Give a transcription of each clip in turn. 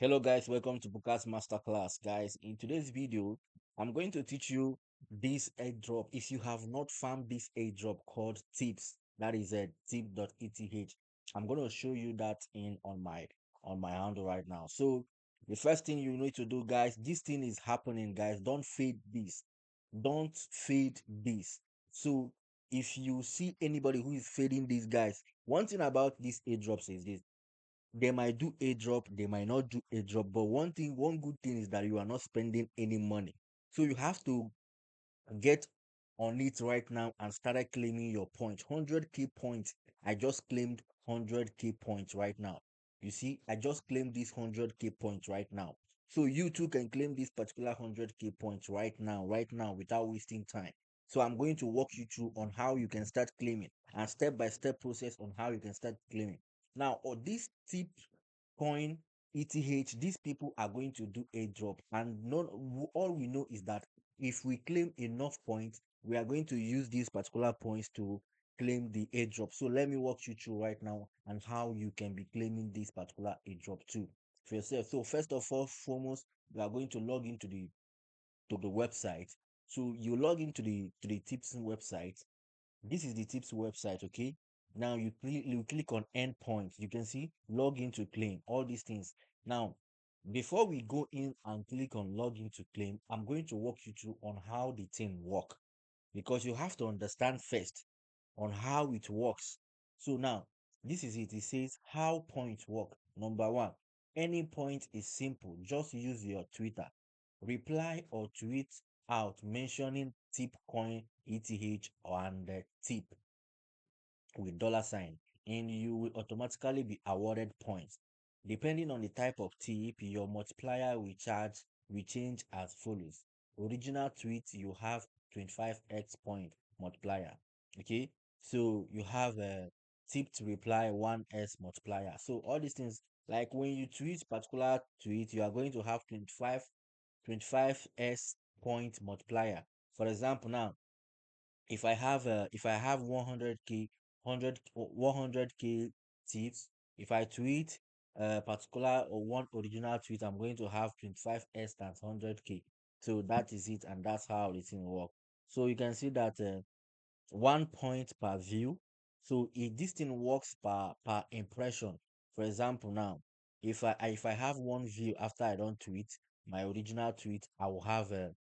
Hello guys, welcome to Buka's Masterclass. Guys, in today's video, I'm going to teach you this airdrop. If you have not found this airdrop called tips, that is a tip.eth. I'm going to show you that in on my handle right now. So the first thing you need to do, guys, this thing is happening, guys. Don't fade this. Don't fade this. So if you see anybody who is fading these guys, one thing about these airdrops is this: they might do a drop, they might not do a drop, but one good thing is that you are not spending any money. So you have to get on it right now and started claiming your points. 100k points. I just claimed 100k points right now. You see, I just claimed this 100k points right now. So you too can claim this particular 100k points right now, without wasting time. So I'm going to walk you through on how you can start claiming and step-by-step process on how you can start claiming. Now, on this tip coin ETH, these people are going to do a drop, and not all we know is that if we claim enough points, we are going to use these particular points to claim the airdrop. So let me walk you through right now and how you can be claiming this particular airdrop too for yourself. So first of all, foremost, we are going to log into the website. So you log into the tips website. This is the tips website, okay? Now you click on endpoint. You can see log in to claim all these things. Now, before we go in and click on login to claim, I'm going to walk you through on how the thing work, because you have to understand first on how it works. So now, this is it. It says how points work. Number one, any point is simple. Just use your Twitter. Reply or tweet out mentioning tip coin ETH and tip with dollar sign, and you will automatically be awarded points. Depending on the type of tip, your multiplier will change as follows. Original tweet, you have 25x point multiplier. Okay, so you have a tip to reply 1s multiplier. So all these things, like when you tweet particular tweet, you are going to have 25s point multiplier. For example, now if I have 100k 100k tweets, if I tweet a particular or one original tweet, I'm going to have 25s times 100k. So that is it, and that's how the thing works. So you can see that 1 point per view. So if this thing works per impression, for example, now if I have one view after I don't tweet my original tweet, I will have a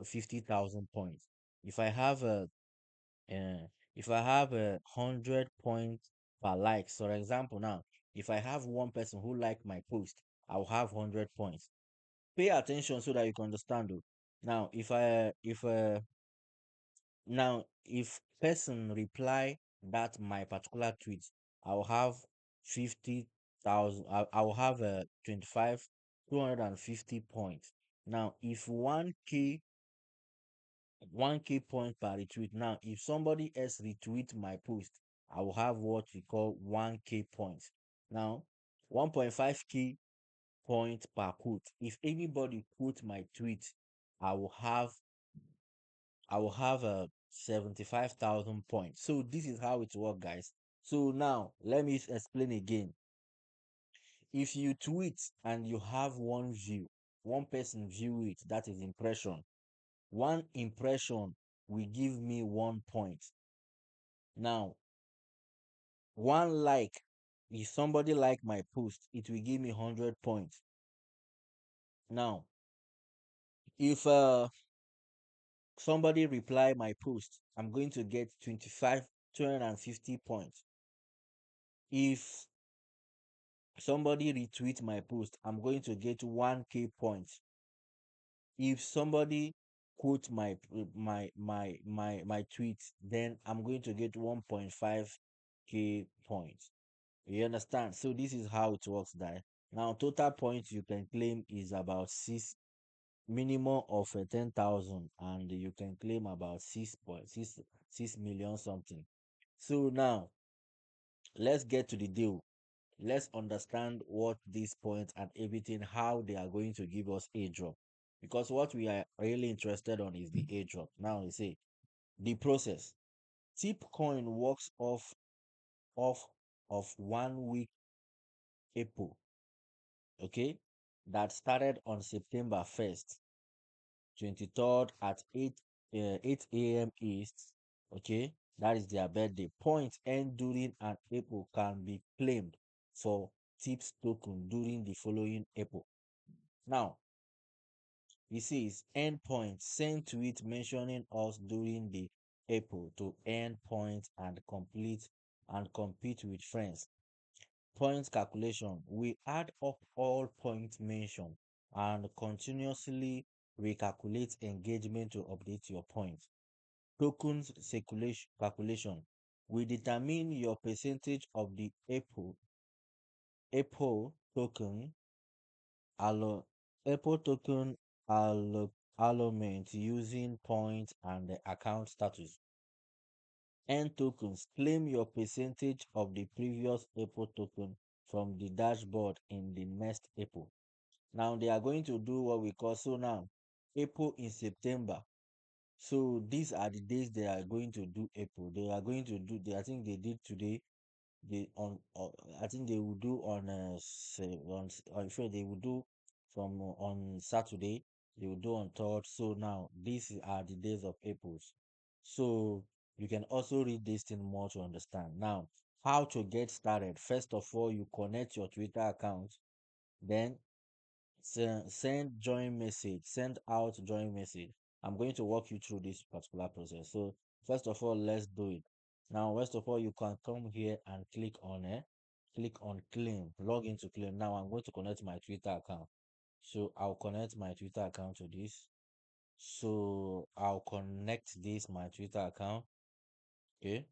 50,000 points. If I have uh, a 100 points per likes, for example, now if I have one person who liked my post, I'll have 100 points. Pay attention so that you can understand though. Now if person reply that my particular tweet, I'll have 50,000. I'll have a 25 250 points. Now if 1k point per retweet. Now if somebody else retweet my post, I will have what we call 1k points. Now 1.5k point per quote. If anybody quote my tweet, I will have a 75,000 points. So this is how it works, guys. So now let me explain again. If you tweet and you have one view, one person view it, that is impression. One impression will give me 1 point. Now, one like, if somebody like my post, it will give me 100 points. Now, if somebody reply my post, I'm going to get 250 points. If somebody retweet my post, I'm going to get 1k points. If somebody quote my tweet, then I'm going to get 1.5k points. You understand? So this is how it works, guys. Now total points you can claim is about six, minimum of 10,000, and you can claim about 6.6 million something. So now let's get to the deal. Let's understand what these points and everything, how they are going to give us a drop, because what we are really interested on is the a drop. Now we say the process. Tip coin works off of 1 week April. okay, that started on September 1st, 23rd at 8 a.m. East. Okay, that is their birthday. Points earned during an April can be claimed for tips token during the following April. Now, it says earn points sent to it mentioning us during the April to earn points and complete and compete with friends. Points calculation. We add up all points mentioned and continuously recalculate engagement to update your points. Tokens circulation calculation. We determine your percentage of the Apple token allo, Apple token allotment using points and the account status. N tokens. Claim your percentage of the previous Apple token from the dashboard in the next Apple. Now they are going to do what we call so now April in September. So these are the days they are going to do April. They are going to do. I think they did today. They I think they will do on I'm sure they will do from on Saturday. They will do on third. So now these are the days of Aprils. So you can also read this thing more to understand. Now, how to get started? First of all, you connect your Twitter account. Then send join message, send out join message. I'm going to walk you through this particular process. So first of all, let's do it. Now, first of all, you can come here and click on claim, log into claim. Now I'm going to connect my Twitter account. So I'll connect my Twitter account to this. So I'll connect this my Twitter account. Okay.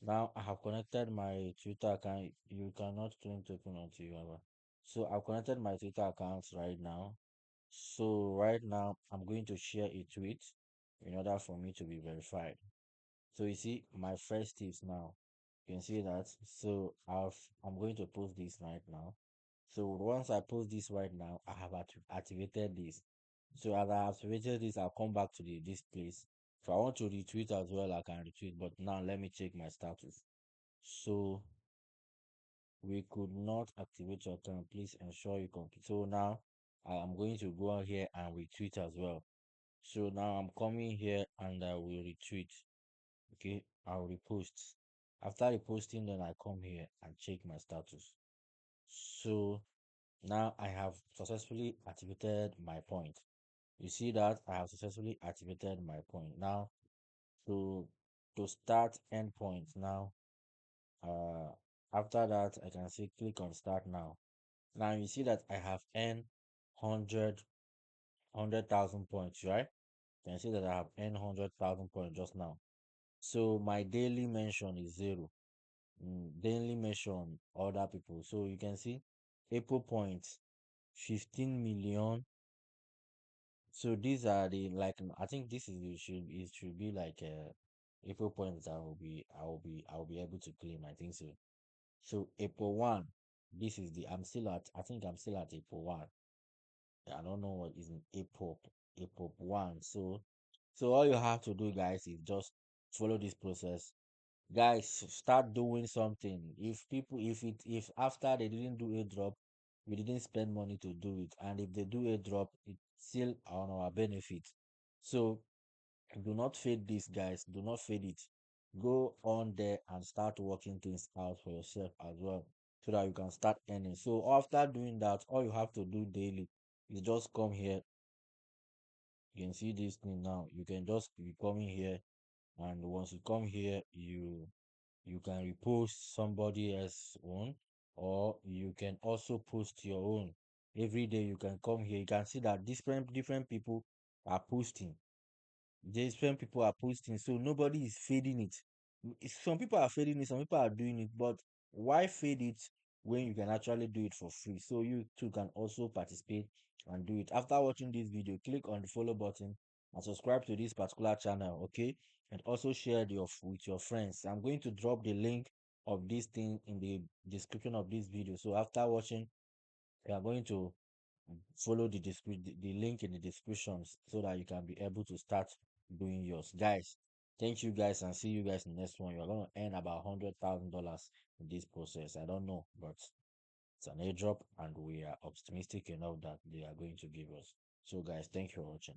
Now I have connected my Twitter account. You cannot claim token until you have So I've connected my Twitter account right now. So right now I'm going to share a tweet in order for me to be verified. So you see my first tips now. You can see that. So I'm going to post this right now. So once I post this right now, I have activated this. So as I activated this, I'll come back to this place. If I want to retweet as well, I can retweet. But now let me check my status. So we could not activate your account. Please ensure you complete. So now I am going to go on here and retweet as well. So now I'm coming here and I will retweet. Okay, I'll repost. After reposting, then I come here and check my status. So now I have successfully activated my point. You see that I have successfully activated my point. Now to start endpoint now. Uh, After that, I can say click on start now. Now you see that I have earned 100,000 points, right? You can see that I have earned 100,000 points just now. So my daily mention is zero. Daily mention other people. So you can see Apple points 15 million. So these are the like I think this is it should be like Apple points that I'll be able to claim. I think so. So April 1, this is the I think I'm still at April 1. I don't know what is in April 1. So all you have to do guys is just follow this process. Guys, start doing something. If after they didn't do a drop, we didn't spend money to do it. And if they do a drop, it's still on our benefit. So do not fade this, guys. Do not fade it. Go on there and start working things out for yourself as well so that you can start earning. So after doing that, all you have to do daily is just come here. You can see this thing now. You can just be coming here, and once you come here, you can repost somebody else's own, or you can also post your own. Every day you can come here. You can see that different people are posting. Different people are posting, so nobody is fading it. Some people are fading it, some people are doing it, but why fade it when you can actually do it for free? So you too can also participate and do it. After watching this video, click on the follow button and subscribe to this particular channel, okay? And also share with your friends. I'm going to drop the link of this thing in the description of this video. So after watching, you are going to follow the link in the descriptions so that you can be able to start doing yours, guys. Thank you guys and see you guys in the next one. You're gonna earn about $100,000 in this process. I don't know, but it's an airdrop and we are optimistic enough that they are going to give us. So guys, thank you for watching.